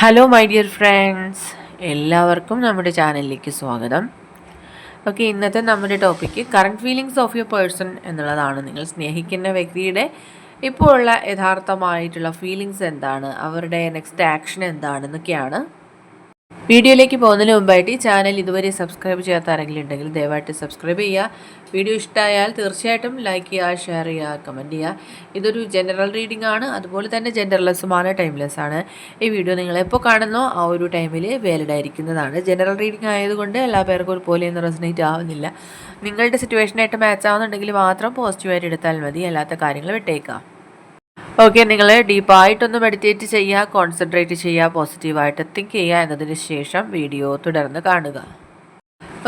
Hello my dear friends, എല്ലാവർക്കും നമ്മുടെ ചാനലിലേക്ക് സ്വാഗതം. ഓക്കെ, ഇന്നത്തെ നമ്മുടെ topic current feelings of your person എന്നുള്ളതാണ്. നിങ്ങൾ സ്നേഹിക്കുന്ന വ്യക്തിയുടെ ഇപ്പോൾ ഉള്ള യഥാർത്ഥമായിട്ടുള്ള ഫീലിങ്സ് എന്താണ്, അവരുടെ നെക്സ്റ്റ് ആക്ഷൻ എന്താണെന്നൊക്കെയാണ്. വീഡിയോയിലേക്ക് പോകുന്നതിന് മുമ്പായിട്ട് ഈ ചാനൽ ഇതുവരെ സബ്സ്ക്രൈബ് ചെയ്യാത്ത ആരെങ്കിലും ഉണ്ടെങ്കിൽ ദയവായിട്ട് സബ്സ്ക്രൈബ് ചെയ്യുക. വീഡിയോ ഇഷ്ടമായാൽ തീർച്ചയായിട്ടും ലൈക്ക് ചെയ്യുക, ഷെയർ ചെയ്യുക, കമൻറ്റ് ചെയ്യുക. ഇതൊരു ജനറൽ റീഡിംഗ് ആണ്, അതുപോലെ തന്നെ ജെൻഡർലെസ്സുമാണ്, ടൈംലെസ് ആണ്. ഈ വീഡിയോ നിങ്ങൾ എപ്പോൾ കാണുന്നോ ആ ഒരു ടൈമിൽ വാലിഡ് ആയിരിക്കുന്നതാണ്. ജനറൽ റീഡിംഗ് ആയതുകൊണ്ട് എല്ലാ പേർക്കും ഒരുപോലെ ഒന്നും റെസനേറ്റ് ആവുന്നില്ല. നിങ്ങളുടെ സിറ്റുവേഷനായിട്ട് മാച്ച് ആവുന്നുണ്ടെങ്കിൽ മാത്രം പോസിറ്റീവായിട്ട് എടുത്താൽ മതി, അല്ലാത്ത കാര്യങ്ങൾ വിട്ടേക്കാം. ഓക്കെ, നിങ്ങൾ ഡീപ്പായിട്ടൊന്ന് മെഡിറ്റേറ്റ് ചെയ്യുക, കോൺസെൻട്രേറ്റ് ചെയ്യുക, പോസിറ്റീവായിട്ട് തിങ്ക് ചെയ്യുക. എന്നതിന് ശേഷം വീഡിയോ തുടർന്ന് കാണുക.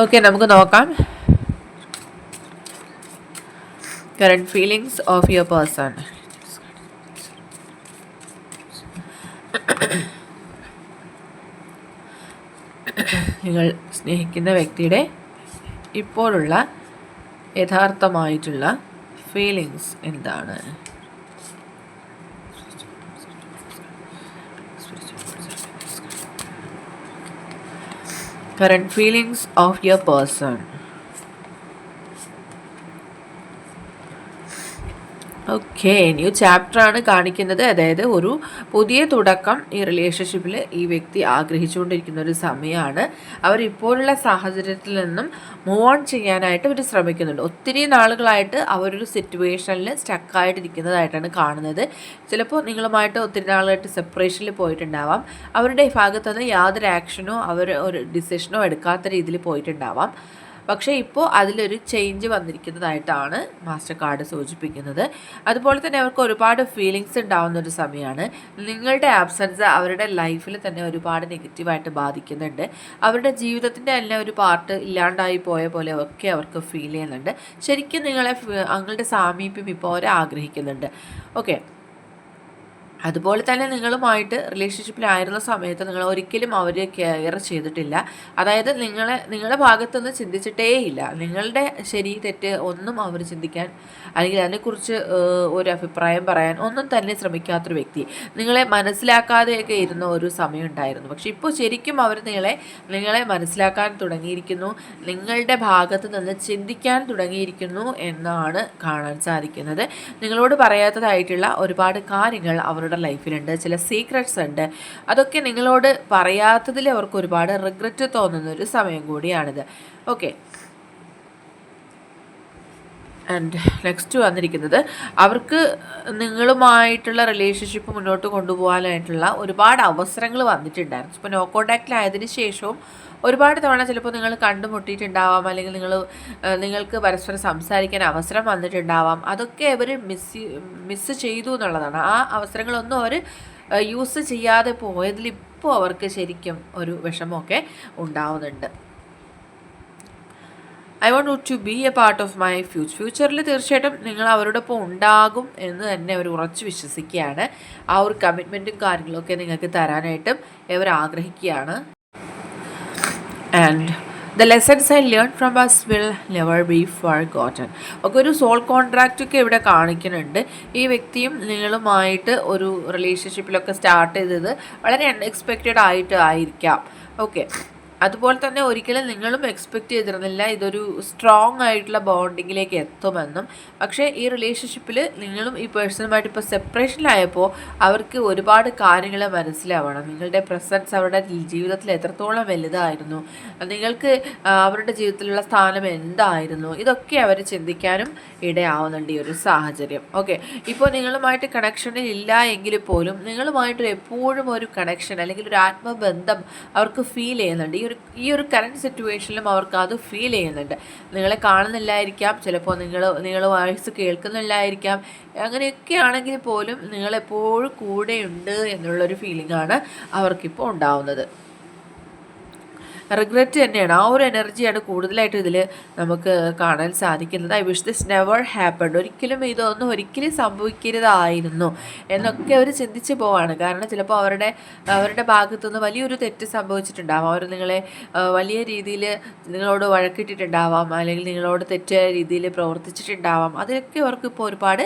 ഓക്കെ, നമുക്ക് നോക്കാം. Current feelings of your person. നിങ്ങൾ സ്നേഹിക്കുന്ന വ്യക്തിയുടെ ഇപ്പോഴുള്ള യഥാർത്ഥമായിട്ടുള്ള ഫീലിങ്സ് എന്താണ്? Current feelings of your person. Okay, new ചാപ്റ്ററാണ് കാണിക്കുന്നത്. അതായത് ഒരു പുതിയ തുടക്കം ഈ റിലേഷൻഷിപ്പിൽ ഈ വ്യക്തി ആഗ്രഹിച്ചുകൊണ്ടിരിക്കുന്ന ഒരു സമയമാണ്. അവരിപ്പോഴുള്ള സാഹചര്യത്തിൽ നിന്നും മൂവ് ഓൺ ചെയ്യാനായിട്ട് അവർ ശ്രമിക്കുന്നുണ്ട്. ഒത്തിരി നാളുകളായിട്ട് അവരൊരു സിറ്റുവേഷനിൽ സ്റ്റക്കായിട്ടിരിക്കുന്നതായിട്ടാണ് കാണുന്നത്. ചിലപ്പോൾ നിങ്ങളുമായിട്ട് ഒത്തിരി നാളുകളായിട്ട് സെപ്പറേഷനിൽ പോയിട്ടുണ്ടാവാം. അവരുടെ ഭാഗത്തുനിന്ന് യാതൊരു ആക്ഷനോ അവർ ഒരു ഡിസിഷനോ എടുക്കാത്ത രീതിയിൽ പോയിട്ടുണ്ടാവാം. പക്ഷേ ഇപ്പോൾ അതിലൊരു ചേഞ്ച് വന്നിരിക്കുന്നതായിട്ടാണ് മാസ്റ്റർ കാർഡ് സൂചിപ്പിക്കുന്നത്. അതുപോലെ തന്നെ അവർക്ക് ഒരുപാട് ഫീലിങ്സ് ഉണ്ടാവുന്ന ഒരു സമയമാണ്. നിങ്ങളുടെ ആബ്സെൻസ് അവരുടെ ലൈഫിൽ തന്നെ ഒരുപാട് നെഗറ്റീവായിട്ട് ബാധിക്കുന്നുണ്ട്. അവരുടെ ജീവിതത്തിൻ്റെ തന്നെ ഒരു പാർട്ട് ഇല്ലാണ്ടായി പോയ പോലെ ഒക്കെ അവർക്ക് ഫീൽ ചെയ്യുന്നുണ്ട്. ശരിക്കും നിങ്ങളുടെ സാമീപ്യം ഇപ്പോൾ അവർ ആഗ്രഹിക്കുന്നുണ്ട്. ഓക്കെ, അതുപോലെ തന്നെ നിങ്ങളുമായിട്ട് റിലേഷൻഷിപ്പിലായിരുന്ന സമയത്ത് നിങ്ങൾ ഒരിക്കലും അവർ കെയർ ചെയ്തിട്ടില്ല. അതായത് നിങ്ങളുടെ ഭാഗത്തുനിന്ന് ചിന്തിച്ചിട്ടേ ഇല്ല. നിങ്ങളുടെ ശരി തെറ്റ് ഒന്നും അവർ ചിന്തിക്കാൻ അല്ലെങ്കിൽ അതിനെക്കുറിച്ച് ഒരു അഭിപ്രായം പറയാൻ ഒന്നും തന്നെ ശ്രമിക്കാത്തൊരു വ്യക്തി. നിങ്ങളെ മനസ്സിലാക്കാതെയൊക്കെ ഇരുന്ന ഒരു സമയം ഉണ്ടായിരുന്നു. പക്ഷെ ഇപ്പോൾ ശരിക്കും അവർ നിങ്ങളെ മനസ്സിലാക്കാൻ തുടങ്ങിയിരിക്കുന്നു, നിങ്ങളുടെ ഭാഗത്ത് നിന്ന് ചിന്തിക്കാൻ തുടങ്ങിയിരിക്കുന്നു എന്നാണ് കാണാൻ സാധിക്കുന്നത്. നിങ്ങളോട് പറയാത്തതായിട്ടുള്ള ഒരുപാട് കാര്യങ്ങൾ അവരുടെ ലൈഫിലുണ്ട്, ചില സീക്രട്സ് ഉണ്ട്. അതൊക്കെ നിങ്ങളോട് പറയാത്തതിൽ അവർക്ക് ഒരുപാട് റിഗ്രറ്റ് തോന്നുന്ന ഒരു സമയം കൂടിയാണിത്. ഓക്കെ, ആൻഡ് നെക്സ്റ്റ് വന്നിരിക്കുന്നത് അവർക്ക് നിങ്ങളുമായിട്ടുള്ള റിലേഷൻഷിപ്പ് മുന്നോട്ട് കൊണ്ടുപോകാനായിട്ടുള്ള ഒരുപാട് അവസരങ്ങൾ വന്നിട്ടുണ്ടായിരുന്നു. ഇപ്പോൾ നോ കോണ്ടാക്റ്റിലായതിനു ശേഷവും ഒരുപാട് തവണ ചിലപ്പോൾ നിങ്ങൾ കണ്ടുമുട്ടിയിട്ടുണ്ടാവാം, അല്ലെങ്കിൽ നിങ്ങൾക്ക് പരസ്പരം സംസാരിക്കാൻ അവസരം വന്നിട്ടുണ്ടാവാം. അതൊക്കെ അവർ മിസ് ചെയ്തു എന്നുള്ളതാണ്. ആ അവസരങ്ങളൊന്നും അവർ യൂസ് ചെയ്യാതെ പോയതിൽ ഇപ്പോൾ അവർക്ക് ശരിക്കും ഒരു വിഷമമൊക്കെ ഉണ്ടാവുന്നുണ്ട്. I want to be a part of my ഫ്യൂച്ചറിൽ തീർച്ചയായിട്ടും നിങ്ങൾ അവരോടൊപ്പം ഉണ്ടാകും എന്ന് തന്നെ അവർ ഉറച്ചു വിശ്വസിക്കുകയാണ്. ആ ഒരു കമ്മിറ്റ്മെൻറ്റും കാര്യങ്ങളൊക്കെ നിങ്ങൾക്ക് തരാനായിട്ടും ഇവർ ആഗ്രഹിക്കുകയാണ്. And the lessons I learn from us will never be forgotten. ഒക്കെ ഒരു സോൾ കോൺട്രാക്റ്റൊക്കെ ഇവിടെ കാണിക്കുന്നുണ്ട്. ഈ വ്യക്തിയും നിങ്ങളുമായിട്ട് ഒരു റിലേഷൻഷിപ്പിലൊക്കെ സ്റ്റാർട്ട് ചെയ്തത് വളരെ അൺഎക്സ്പെക്റ്റഡ് ആയിട്ട് ആയിരിക്കാം. ഓക്കെ, അതുപോലെ തന്നെ ഒരിക്കലും നിങ്ങളും എക്സ്പെക്റ്റ് ചെയ്തിരുന്നില്ല ഇതൊരു സ്ട്രോങ് ആയിട്ടുള്ള ബോണ്ടിങ്ങിലേക്ക് എത്തുമെന്നും. പക്ഷേ ഈ റിലേഷൻഷിപ്പിൽ നിങ്ങളും ഈ പേഴ്സണുമായിട്ട് ഇപ്പോൾ സെപ്പറേഷനിലായപ്പോൾ അവർക്ക് ഒരുപാട് കാര്യങ്ങൾ മനസ്സിലാവണം. നിങ്ങളുടെ പ്രസൻസ് അവരുടെ ജീവിതത്തിൽ എത്രത്തോളം വലുതായിരുന്നു, നിങ്ങൾക്ക് അവരുടെ ജീവിതത്തിലുള്ള സ്ഥാനം എന്തായിരുന്നു, ഇതൊക്കെ അവർ ചിന്തിക്കാനും ഇടയാവുന്നുണ്ട് ഈ ഒരു സാഹചര്യം. ഓക്കെ, ഇപ്പോൾ നിങ്ങളുമായിട്ട് കണക്ഷനിൽ ഇല്ല എങ്കിൽ പോലും നിങ്ങളുമായിട്ട് എപ്പോഴും ഒരു കണക്ഷൻ അല്ലെങ്കിൽ ഒരു ആത്മബന്ധം അവർക്ക് ഫീൽ ചെയ്യുന്നുണ്ട്. ഈ ഒരു കറണ്ട് സിറ്റുവേഷനിലും അവർക്ക് അത് ഫീൽ ചെയ്യുന്നുണ്ട്. നിങ്ങളെ കാണുന്നില്ലായിരിക്കാം, ചിലപ്പോൾ നിങ്ങൾ വോയിസ് കേൾക്കുന്നില്ലായിരിക്കാം. അങ്ങനെയൊക്കെ ആണെങ്കിൽ പോലും നിങ്ങളെപ്പോഴും കൂടെയുണ്ട് എന്നുള്ളൊരു ഫീലിംഗാണ് അവർക്കിപ്പോൾ ഉണ്ടാവുന്നത്. റിഗ്രറ്റ് തന്നെയാണ്. ആ ഒരു എനർജിയാണ് കൂടുതലായിട്ട് ഇതിൽ നമുക്ക് കാണാൻ സാധിക്കുന്നത്. I wish this never happened, ഒരിക്കലും ഇതൊന്നും ഒരിക്കലും സംഭവിക്കരുതായിരുന്നു എന്നൊക്കെ അവർ ചിന്തിച്ച് പോവാണ്. കാരണം ചിലപ്പോൾ അവരുടെ ഭാഗത്തുനിന്ന് വലിയൊരു തെറ്റ് സംഭവിച്ചിട്ടുണ്ടാവാം. അവർ നിങ്ങളെ വലിയ രീതിയിൽ നിങ്ങളോട് വഴക്കിട്ടിട്ടുണ്ടാവാം, അല്ലെങ്കിൽ നിങ്ങളോട് തെറ്റായ രീതിയിൽ പ്രവർത്തിച്ചിട്ടുണ്ടാവാം. അതിലൊക്കെ അവർക്ക് ഇപ്പോൾ ഒരുപാട്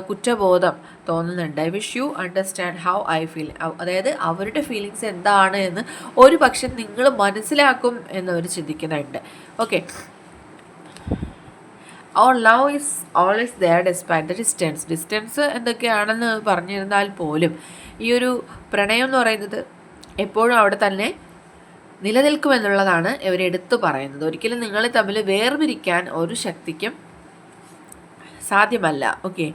കുറ്റബോധം തോന്നുന്നുണ്ട്. I wish you understand how I feel, അതായത് അവരുടെ ഫീലിങ്സ് എന്താണ് എന്ന് ഒരു പക്ഷെ നിങ്ങൾ മനസ്സിലാക്കും എന്നവർ ചിന്തിക്കുന്നുണ്ട്. ഓക്കെ, അവർ love is always there despite the distance എന്തൊക്കെയാണെന്ന് പറഞ്ഞിരുന്നാൽ പോലും ഈ ഒരു പ്രണയം എന്ന് പറയുന്നത് എപ്പോഴും അവിടെ തന്നെ നിലനിൽക്കുമെന്നുള്ളതാണ് ഇവർ എടുത്തു പറയുന്നത്. ഒരിക്കലും നിങ്ങളെ തമ്മിൽ വേർപിരിക്കാൻ ഒരു ശക്തിക്കും സാധ്യമല്ല. ഓക്കെ,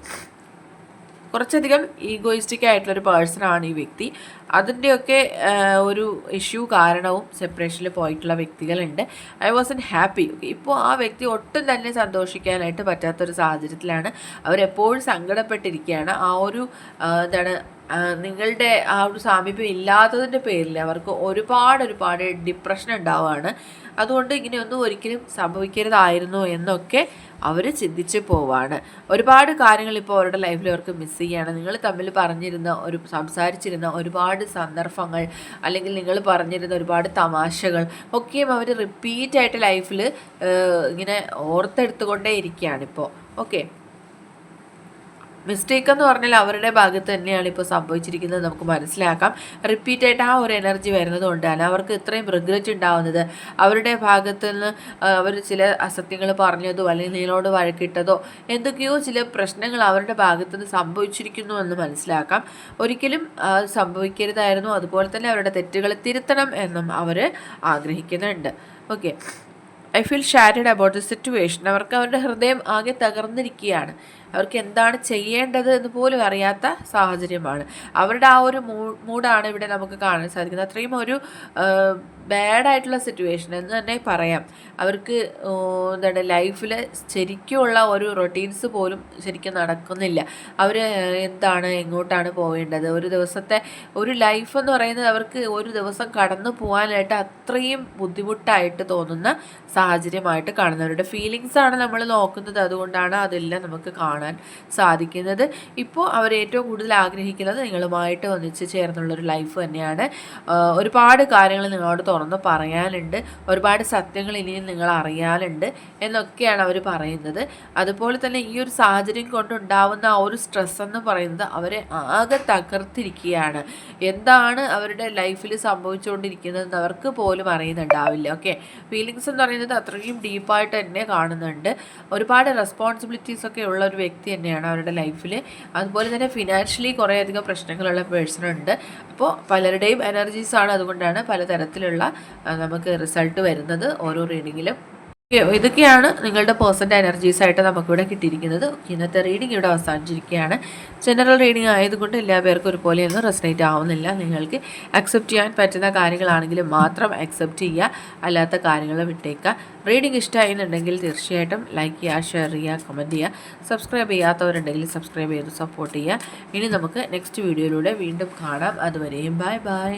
കുറച്ചധികം ഈഗോയിസ്റ്റിക് ആയിട്ടുള്ളൊരു പേഴ്സണാണ് ഈ വ്യക്തി. അതിൻ്റെയൊക്കെ ഒരു ഇഷ്യൂ കാരണവും സെപ്പറേഷനിൽ പോയിട്ടുള്ള വ്യക്തികളുണ്ട്. I wasn't happy. ഓക്കെ, ഇപ്പോൾ ആ വ്യക്തി ഒട്ടും തന്നെ സന്തോഷിക്കാനായിട്ട് പറ്റാത്തൊരു സാഹചര്യത്തിലാണ്. അവരെപ്പോഴും സങ്കടപ്പെട്ടിരിക്കുകയാണ്. ആ ഒരു എന്താണ് നിങ്ങളുടെ ആ ഒരു സാമീപ്യം ഇല്ലാത്തതിൻ്റെ പേരിൽ അവർക്ക് ഒരുപാട് ഡിപ്രഷൻ ഉണ്ടാവുകയാണ്. അതുകൊണ്ട് ഇങ്ങനെയൊന്നും ഒരിക്കലും സംഭവിക്കരുതായിരുന്നു എന്നൊക്കെ അവർ ചിന്തിച്ച് പോവാണ്. ഒരുപാട് കാര്യങ്ങൾ ഇപ്പോൾ അവരുടെ ലൈഫിൽ അവർക്ക് മിസ് ചെയ്യുകയാണ്. നിങ്ങൾ തമ്മിൽ സംസാരിച്ചിരുന്ന ഒരുപാട് സന്ദർഭങ്ങൾ, അല്ലെങ്കിൽ നിങ്ങൾ പറഞ്ഞിരുന്ന ഒരുപാട് തമാശകൾ ഒക്കെയും അവർ റിപ്പീറ്റായിട്ട് ലൈഫിൽ ഇങ്ങനെ ഓർത്തെടുത്തുകൊണ്ടേ ഇരിക്കുകയാണിപ്പോൾ. ഓക്കെ, മിസ്റ്റേക്ക് എന്ന് പറഞ്ഞാൽ അവരുടെ ഭാഗത്ത് തന്നെയാണ് ഇപ്പോൾ സംഭവിച്ചിരിക്കുന്നത് നമുക്ക് മനസ്സിലാക്കാം. റിപ്പീറ്റായിട്ട് ആ ഒരു എനർജി വരുന്നത് കൊണ്ടാണ് അവർക്ക് ഇത്രയും റിഗ്രറ്റ് ഉണ്ടാവുന്നത്. അവരുടെ ഭാഗത്ത് നിന്ന് അവർ ചില അസത്യങ്ങൾ പറഞ്ഞതോ അല്ലെങ്കിൽ നിങ്ങളോട് വഴക്കിട്ടതോ എന്തൊക്കെയോ ചില പ്രശ്നങ്ങൾ അവരുടെ ഭാഗത്ത് നിന്ന് സംഭവിച്ചിരിക്കുന്നു എന്ന് മനസ്സിലാക്കാം. ഒരിക്കലും സംഭവിക്കരുതായിരുന്നു. അതുപോലെ തന്നെ അവരുടെ തെറ്റുകൾ തിരുത്തണം എന്നും അവർ ആഗ്രഹിക്കുന്നുണ്ട്. Okay, I feel shattered about the situation. അവർക്ക് അവരുടെ ഹൃദയം ആകെ തകർന്നിരിക്കുകയാണ്. അവർക്ക് എന്താണ് ചെയ്യേണ്ടത് എന്ന് പോലും അറിയാത്ത സാഹചര്യമാണ്. അവരുടെ ആ ഒരു മൂഡാണ് ഇവിടെ നമുക്ക് കാണാൻ സാധിക്കുന്നത്. അത്രയും ഒരു ബാഡായിട്ടുള്ള സിറ്റുവേഷൻ എന്ന് തന്നെ പറയാം. അവർക്ക് എന്താണ് ലൈഫിൽ ശരിക്കുമുള്ള ഒരു റൊട്ടീൻസ് പോലും ശരിക്കും നടക്കുന്നില്ല. അവർ എന്താണ് എങ്ങോട്ടാണ് പോവേണ്ടത്, ഒരു ദിവസത്തെ ഒരു ലൈഫ് എന്ന് പറയുന്നത് അവർക്ക് ഒരു ദിവസം കടന്നു പോകാനായിട്ട് അത്രയും ബുദ്ധിമുട്ടായിട്ട് തോന്നുന്ന സാഹചര്യമായിട്ട് കാണുന്നവരുടെ ഫീലിങ്സാണ് നമ്മൾ നോക്കുന്നത്. അതുകൊണ്ടാണ് അതെല്ലാം നമുക്ക് കാണാൻ സാധിക്കുന്നത്. ഇപ്പോൾ അവർ ഏറ്റവും കൂടുതൽ ആഗ്രഹിക്കുന്നത് നിങ്ങളുമായിട്ട് ഒന്നിച്ച് ചേർന്നുള്ളൊരു ലൈഫ് തന്നെയാണ്. ഒരുപാട് കാര്യങ്ങൾ നിങ്ങളോട് തുറന്ന് പറയാനുണ്ട്, ഒരുപാട് സത്യങ്ങൾ ഇനിയും നിങ്ങൾ അറിയാനുണ്ട് എന്നൊക്കെയാണ് അവർ പറയുന്നത്. അതുപോലെ തന്നെ ഈ ഒരു സാഹചര്യം കൊണ്ടുണ്ടാവുന്ന ആ ഒരു സ്ട്രെസ് എന്ന് പറയുന്നത് അവരെ ആകെ തകർത്തിരിക്കുകയാണ്. എന്താണ് അവരുടെ ലൈഫിൽ സംഭവിച്ചുകൊണ്ടിരിക്കുന്നതെന്ന് അവർക്ക് പോലും അറിയുന്നുണ്ടാവില്ല. ഓക്കെ, ഫീലിങ്സ് എന്ന് പറയുന്നത് അത്രയും ഡീപ്പായിട്ട് തന്നെ കാണുന്നുണ്ട്. ഒരുപാട് റെസ്പോൺസിബിലിറ്റീസ് ഒക്കെ ഉള്ള ഒരു വ്യക്തി തന്നെയാണ് അവരുടെ ലൈഫിൽ. അതുപോലെ തന്നെ ഫിനാൻഷ്യലി കുറേയധികം പ്രശ്നങ്ങളുള്ള പേഴ്സണുണ്ട്. അപ്പോൾ പലരുടെയും എനർജീസാണ്, അതുകൊണ്ടാണ് പലതരത്തിലുള്ള നമുക്ക് റിസൾട്ട് വരുന്നത് ഓരോ റീഡിങ്ങിലും. ഇതൊക്കെയാണ് നിങ്ങളുടെ പേഴ്സൻ്റെ എനർജീസായിട്ട് നമുക്കിവിടെ കിട്ടിയിരിക്കുന്നത്. ഇന്നത്തെ റീഡിംഗ് ഇവിടെ അവസാനിച്ചിരിക്കുകയാണ്. ജനറൽ റീഡിംഗ് ആയതുകൊണ്ട് എല്ലാ പേർക്കും ഒരുപോലെയൊന്നും റെസനേറ്റ് ആവുന്നില്ല. നിങ്ങൾക്ക് അക്സെപ്റ്റ് ചെയ്യാൻ പറ്റുന്ന കാര്യങ്ങളാണെങ്കിലും മാത്രം അക്സെപ്റ്റ് ചെയ്യുക, അല്ലാത്ത കാര്യങ്ങൾ വിട്ടേക്കുക. റീഡിംഗ് ഇഷ്ടമായിരുന്നുണ്ടെങ്കിൽ തീർച്ചയായിട്ടും ലൈക്ക് ചെയ്യുക, ഷെയർ ചെയ്യുക, കമൻറ്റ് ചെയ്യുക. സബ്സ്ക്രൈബ് ചെയ്യാത്തവരുണ്ടെങ്കിൽ സബ്സ്ക്രൈബ് ചെയ്ത് സപ്പോർട്ട് ചെയ്യുക. ഇനി നമുക്ക് നെക്സ്റ്റ് വീഡിയോയിലൂടെ വീണ്ടും കാണാം. അതുവരെയും ബൈ ബൈ.